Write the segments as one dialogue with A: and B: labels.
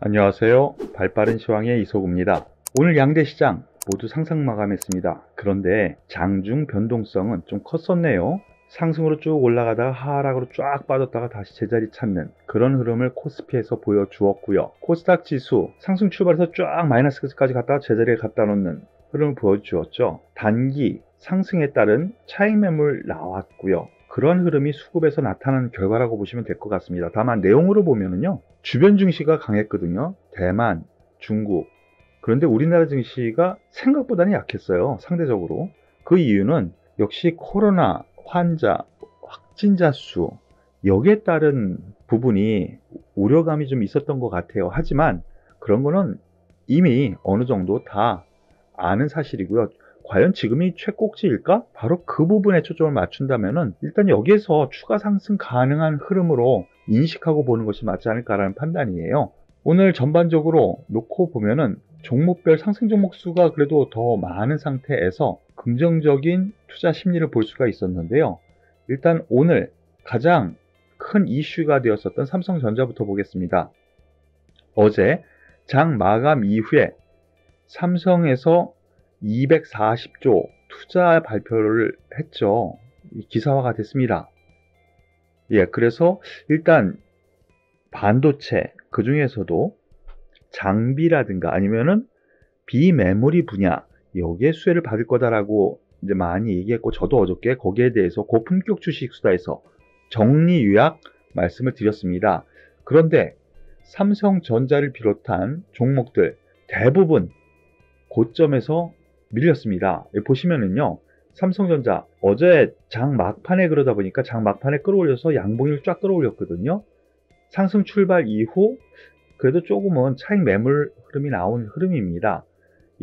A: 안녕하세요. 발빠른 시황의 이소구입니다. 오늘 양대 시장 모두 상승 마감했습니다. 그런데 장중 변동성은 좀 컸었네요. 상승으로 쭉 올라가다가 하락으로 쫙 빠졌다가 다시 제자리 찾는 그런 흐름을 코스피에서 보여주었고요. 코스닥 지수 상승 출발해서 쫙 마이너스까지 갔다가 제자리에 갖다 놓는 흐름을 보여주었죠. 단기 상승에 따른 차익 매물 나왔고요. 그런 흐름이 수급에서 나타나는 결과라고 보시면 될 것 같습니다. 다만 내용으로 보면은요, 주변 증시가 강했거든요. 대만, 중국. 그런데 우리나라 증시가 생각보다는 약했어요. 상대적으로. 그 이유는 역시 코로나 환자, 확진자 수, 여기에 따른 부분이 우려감이 좀 있었던 것 같아요. 하지만 그런 거는 이미 어느 정도 다 아는 사실이고요. 과연 지금이 최꼭지일까? 바로 그 부분에 초점을 맞춘다면은 일단 여기에서 추가 상승 가능한 흐름으로 인식하고 보는 것이 맞지 않을까라는 판단이에요. 오늘 전반적으로 놓고 보면은 종목별 상승 종목 수가 그래도 더 많은 상태에서 긍정적인 투자 심리를 볼 수가 있었는데요. 일단 오늘 가장 큰 이슈가 되었었던 삼성전자부터 보겠습니다. 어제 장 마감 이후에 삼성에서 240조 투자 발표를 했죠. 기사화가 됐습니다. 그래서 일단 반도체, 그 중에서도 장비라든가 아니면은 비메모리 분야, 여기에 수혜를 받을 거다라고 이제 많이 얘기했고, 저도 어저께 거기에 대해서 고품격 주식 수다에서 정리 요약 말씀을 드렸습니다. 그런데 삼성전자를 비롯한 종목들 대부분 고점에서 밀렸습니다. 보시면은요, 삼성전자 어제 장 막판에 그러다 보니까 장 막판에 끌어올려서 양봉을 쫙 끌어올렸거든요. 상승 출발 이후 그래도 조금은 차익 매물 흐름이 나온 흐름입니다.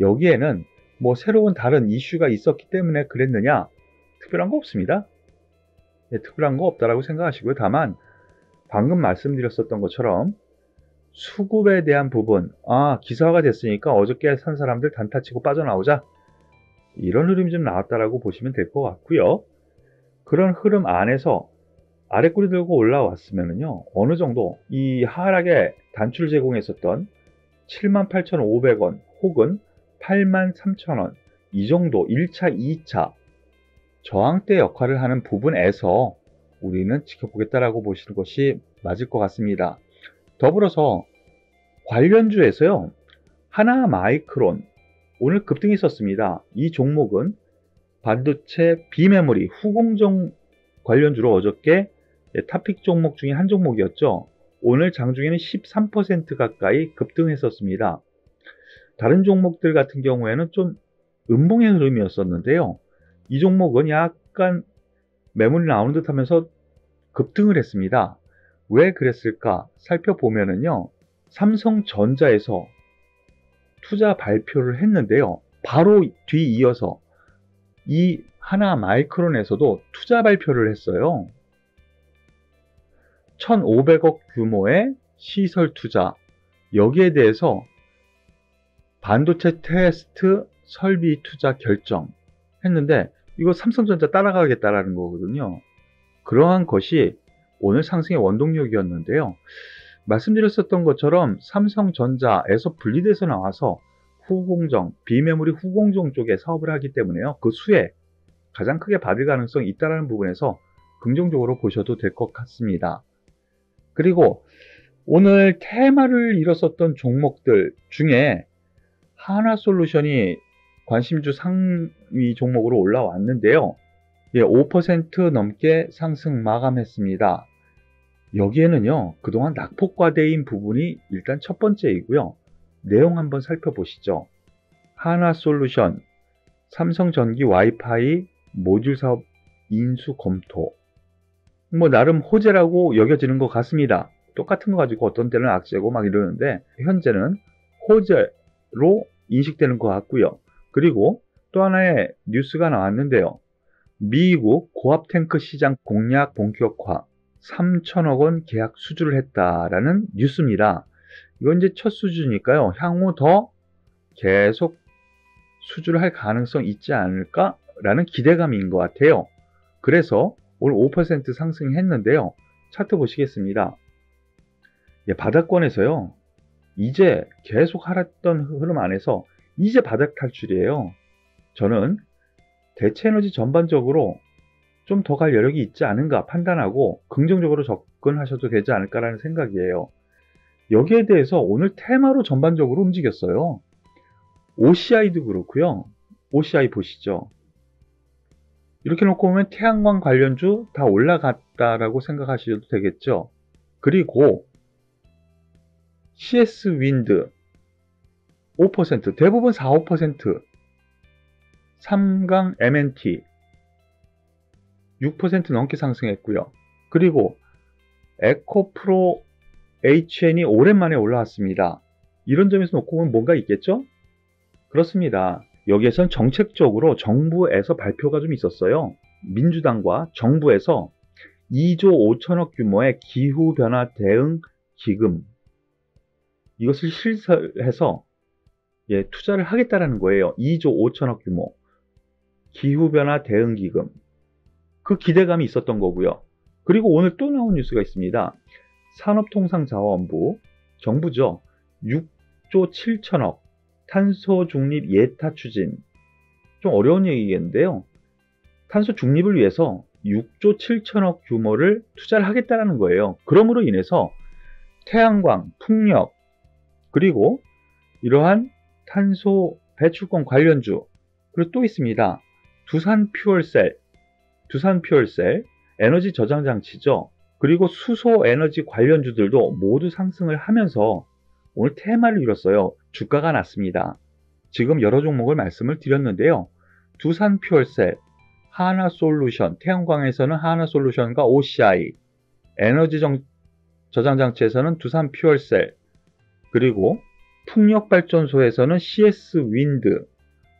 A: 여기에는 뭐 새로운 다른 이슈가 있었기 때문에 그랬느냐? 특별한 거 없습니다. 특별한 거 없다라고 생각하시고요. 다만 방금 말씀드렸었던 것처럼 수급에 대한 부분, 기사화가 됐으니까 어저께 산 사람들 단타 치고 빠져나오자, 이런 흐름이 좀 나왔다라고 보시면 될 것 같고요. 그런 흐름 안에서 아래꼬리 들고 올라왔으면은요, 어느 정도 이 하락에 단추를 제공했었던 78,500원 혹은 83,000원, 이 정도 1차, 2차 저항대 역할을 하는 부분에서 우리는 지켜보겠다라고 보시는 것이 맞을 것 같습니다. 더불어서 관련주에서요, 하나마이크론 오늘 급등했었습니다. 이 종목은 반도체 비메모리 후공정 관련주로 어저께 탑픽 종목 중에 한 종목이었죠. 오늘 장중에는 13% 가까이 급등했었습니다. 다른 종목들 같은 경우에는 좀 음봉의 흐름이었었는데요. 이 종목은 약간 매물이 나오는 듯 하면서 급등을 했습니다. 왜 그랬을까 살펴보면은요, 삼성전자에서 투자 발표를 했는데요. 바로 뒤이어서 이 하나마이크론에서도 투자 발표를 했어요. 1,500억 규모의 시설 투자, 여기에 대해서 반도체 테스트 설비 투자 결정했는데 이거 삼성전자 따라가겠다라는 거거든요. 그러한 것이 오늘 상승의 원동력이었는데요. 말씀드렸었던 것처럼 삼성전자에서 분리돼서 나와서 후공정, 비메모리 후공정 쪽에 사업을 하기 때문에요. 그 수혜 가장 크게 받을 가능성이 있다는 부분에서 긍정적으로 보셔도 될 것 같습니다. 그리고 오늘 테마를 이뤘었던 종목들 중에 하나솔루션이 관심주 상위 종목으로 올라왔는데요. 5% 넘게 상승 마감했습니다. 여기에는요, 그동안 낙폭과대인 부분이 일단 첫 번째이고요. 내용 한번 살펴보시죠. 하나솔루션, 삼성전기 와이파이 모듈 사업 인수 검토. 나름 호재라고 여겨지는 것 같습니다. 똑같은 거 가지고 어떤 때는 악재고 막 이러는데 현재는 호재로 인식되는 것 같고요. 그리고 또 하나의 뉴스가 나왔는데요. 미국 고압탱크 시장 공략 본격화, 3천억 원 계약 수주를 했다라는 뉴스입니다. 이건 이제 첫 수주니까요. 향후 더 계속 수주를 할 가능성이 있지 않을까라는 기대감인 것 같아요. 그래서 오늘 5% 상승했는데요. 차트 보시겠습니다. 바닥권에서요. 이제 계속 하락던 흐름 안에서 이제 바닥 탈출이에요. 저는 대체에너지 전반적으로 좀 더 갈 여력이 있지 않은가 판단하고 긍정적으로 접근하셔도 되지 않을까라는 생각이에요. 여기에 대해서 오늘 테마로 전반적으로 움직였어요. OCI도 그렇고요. OCI 보시죠. 이렇게 놓고 보면 태양광 관련주 다 올라갔다라고 생각하셔도 되겠죠. 그리고 CS 윈드 5%, 대부분 4, 5%, 삼강 MNT 6% 넘게 상승했고요. 그리고 에코프로 HN이 오랜만에 올라왔습니다. 이런 점에서 놓고 보면 뭔가 있겠죠? 그렇습니다. 여기에선 정책적으로 정부에서 발표가 좀 있었어요. 민주당과 정부에서 2조 5천억 규모의 기후변화 대응 기금, 이것을 실시해서 투자를 하겠다라는 거예요. 2조 5천억 규모 기후변화 대응 기금. 그 기대감이 있었던 거고요. 그리고 오늘 또 나온 뉴스가 있습니다. 산업통상자원부, 정부죠. 6조 7천억 탄소 중립 예타 추진. 좀 어려운 얘기겠는데요. 탄소 중립을 위해서 6조 7천억 규모를 투자를 하겠다는 거예요. 그러므로 인해서 태양광, 풍력, 그리고 이러한 탄소 배출권 관련주, 그리고 또 있습니다. 두산 퓨얼셀, 에너지 저장 장치죠. 그리고 수소 에너지 관련주들도 모두 상승을 하면서 오늘 테마를 이뤘어요. 주가가 났습니다. 지금 여러 종목을 말씀을 드렸는데요. 두산 퓨얼셀, 하나솔루션, 태양광에서는 하나솔루션과 OCI, 에너지 저장 장치에서는 두산 퓨얼셀, 그리고 풍력발전소에서는 CS 윈드,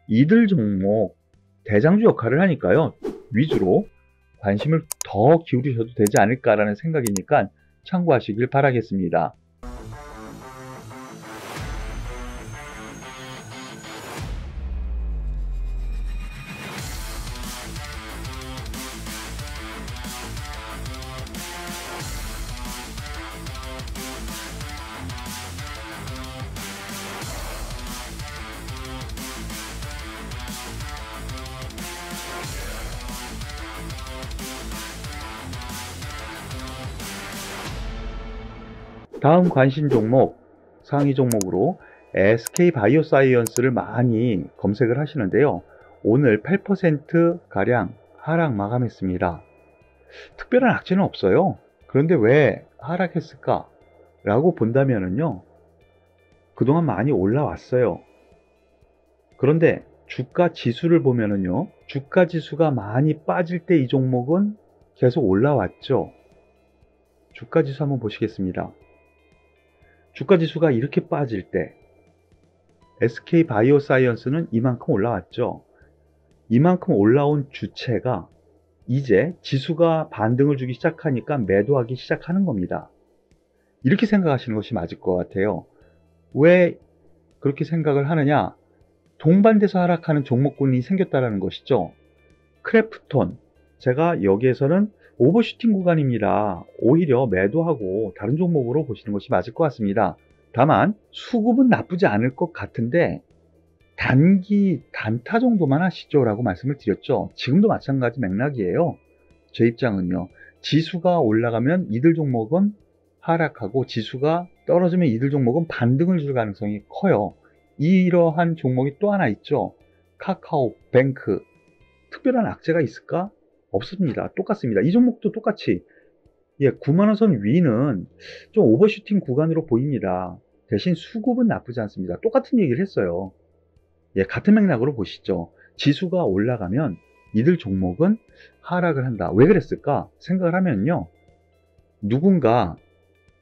A: 이들 종목 대장주 역할을 하니까요. 위주로 관심을 더 기울이셔도 되지 않을까라는 생각이니까 참고하시길 바라겠습니다. 다음 관심 종목, 상위 종목으로 SK바이오사이언스를 많이 검색을 하시는데요. 오늘 8%가량 하락 마감했습니다. 특별한 악재는 없어요. 그런데 왜 하락했을까? 라고 본다면요. 그동안 많이 올라왔어요. 그런데 주가 지수를 보면요. 주가 지수가 많이 빠질 때 이 종목은 계속 올라왔죠. 주가 지수 한번 보시겠습니다. 주가 지수가 이렇게 빠질 때 SK바이오사이언스는 이만큼 올라왔죠. 이만큼 올라온 주체가 이제 지수가 반등을 주기 시작하니까 매도하기 시작하는 겁니다. 이렇게 생각하시는 것이 맞을 것 같아요. 왜 그렇게 생각을 하느냐? 동반돼서 하락하는 종목군이 생겼다는 것이죠. 크래프톤, 제가 여기에서는 오버슈팅 구간입니다. 오히려 매도하고 다른 종목으로 보시는 것이 맞을 것 같습니다. 다만 수급은 나쁘지 않을 것 같은데 단기 단타 정도만 하시죠 라고 말씀을 드렸죠. 지금도 마찬가지 맥락이에요. 제 입장은요. 지수가 올라가면 이들 종목은 하락하고 지수가 떨어지면 이들 종목은 반등을 줄 가능성이 커요. 이러한 종목이 또 하나 있죠. 카카오뱅크. 특별한 악재가 있을까? 없습니다. 똑같습니다. 이 종목도 똑같이 9만원 선 위는 좀 오버슈팅 구간으로 보입니다. 대신 수급은 나쁘지 않습니다. 똑같은 얘기를 했어요. 같은 맥락으로 보시죠. 지수가 올라가면 이들 종목은 하락을 한다. 왜 그랬을까? 생각을 하면요. 누군가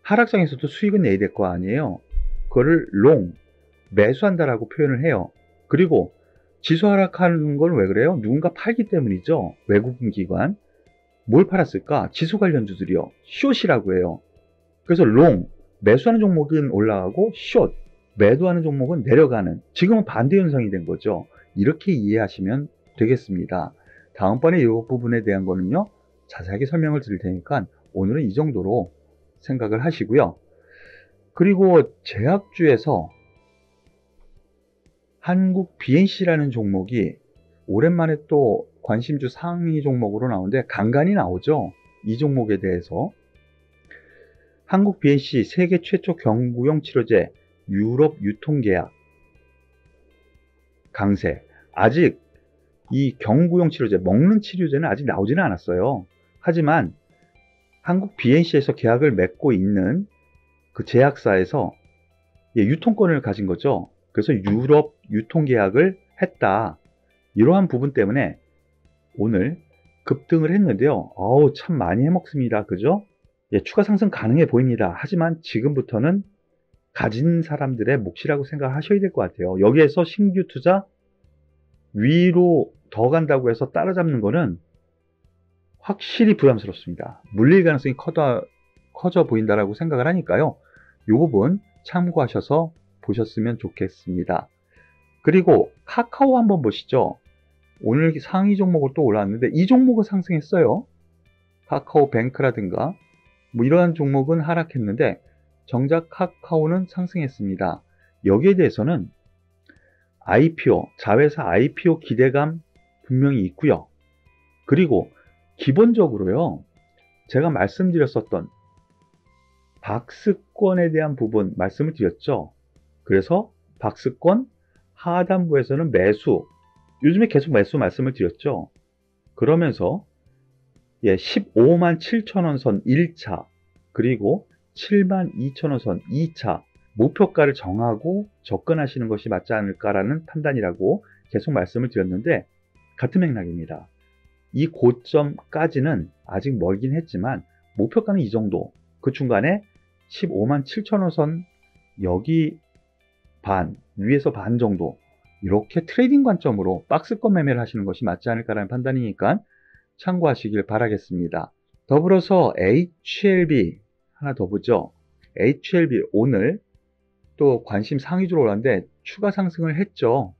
A: 하락장에서도 수익은 내야 될 거 아니에요. 그거를 롱, 매수한다라고 표현을 해요. 그리고 지수 하락하는 건 왜 그래요? 누군가 팔기 때문이죠. 외국인 기관. 뭘 팔았을까? 지수 관련주들이요. 숏이라고 해요. 그래서 롱, 매수하는 종목은 올라가고 숏, 매도하는 종목은 내려가는, 지금은 반대 현상이 된 거죠. 이렇게 이해하시면 되겠습니다. 다음번에 이 부분에 대한 거는요. 자세하게 설명을 드릴 테니까 오늘은 이 정도로 생각을 하시고요. 그리고 제약주에서 한국 BNC라는 종목이 오랜만에 또 관심주 상위 종목으로 나오는데 간간히 나오죠. 이 종목에 대해서 한국 BNC 세계 최초 경구용 치료제 유럽 유통계약 강세. 아직 이 경구용 치료제, 먹는 치료제는 아직 나오지는 않았어요. 하지만 한국 BNC에서 계약을 맺고 있는 그 제약사에서 유통권을 가진 거죠. 그래서 유럽 유통계약을 했다. 이러한 부분 때문에 오늘 급등을 했는데요. 참 많이 해먹습니다. 그죠? 추가 상승 가능해 보입니다. 하지만 지금부터는 가진 사람들의 몫이라고 생각하셔야 될 것 같아요. 여기에서 신규 투자 위로 더 간다고 해서 따라잡는 거는 확실히 부담스럽습니다. 물릴 가능성이 커져 보인다라고 생각을 하니까요. 이 부분 참고하셔서 보셨으면 좋겠습니다. 그리고 카카오 한번 보시죠. 오늘 상위 종목으로 또 올라왔는데 이 종목은 상승했어요. 카카오뱅크라든가 뭐 이러한 종목은 하락했는데 정작 카카오는 상승했습니다. 여기에 대해서는 IPO, 자회사 IPO 기대감 분명히 있고요. 그리고 기본적으로요, 제가 말씀드렸었던 박스권에 대한 부분 말씀을 드렸죠. 그래서 박스권 하단부에서는 매수, 요즘에 계속 매수 말씀을 드렸죠. 그러면서 15만 7천원 선 1차 그리고 7만 2천원 선 2차 목표가를 정하고 접근하시는 것이 맞지 않을까라는 판단이라고 계속 말씀을 드렸는데 같은 맥락입니다. 이 고점까지는 아직 멀긴 했지만 목표가는 이 정도, 그 중간에 15만 7천원 선 여기 반, 위에서 반 정도, 이렇게 트레이딩 관점으로 박스권 매매를 하시는 것이 맞지 않을까라는 판단이니까 참고하시길 바라겠습니다. 더불어서 HLB 하나 더 보죠. HLB 오늘 또 관심 상위주로 올랐는데 추가 상승을 했죠.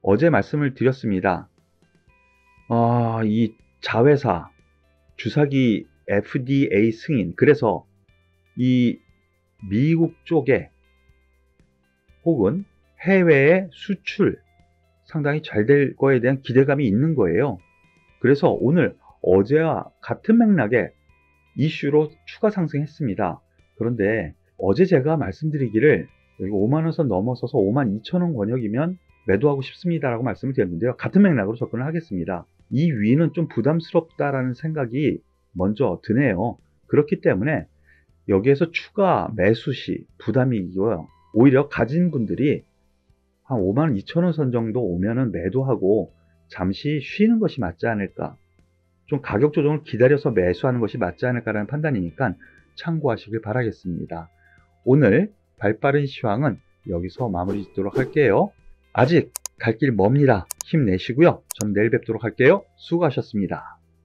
A: 어제 말씀을 드렸습니다. 이 자회사 주사기 FDA 승인, 그래서 이 미국 쪽에 혹은 해외에 수출 상당히 잘 될 거에 대한 기대감이 있는 거예요. 그래서 오늘 어제와 같은 맥락의 이슈로 추가 상승했습니다. 그런데 어제 제가 말씀드리기를 여기 5만원 선 넘어서서 5만 2천원 권역이면 매도하고 싶습니다 라고 말씀을 드렸는데요. 같은 맥락으로 접근을 하겠습니다. 이 위는 좀 부담스럽다라는 생각이 먼저 드네요. 그렇기 때문에 여기에서 추가 매수 시 부담이고요. 오히려 가진 분들이 한 5만 2천원 선 정도 오면은 매도하고 잠시 쉬는 것이 맞지 않을까, 좀 가격 조정을 기다려서 매수하는 것이 맞지 않을까라는 판단이니까 참고하시길 바라겠습니다. 오늘 발빠른 시황은 여기서 마무리 짓도록 할게요. 아직 갈 길 멉니다. 힘내시고요. 전 내일 뵙도록 할게요. 수고하셨습니다.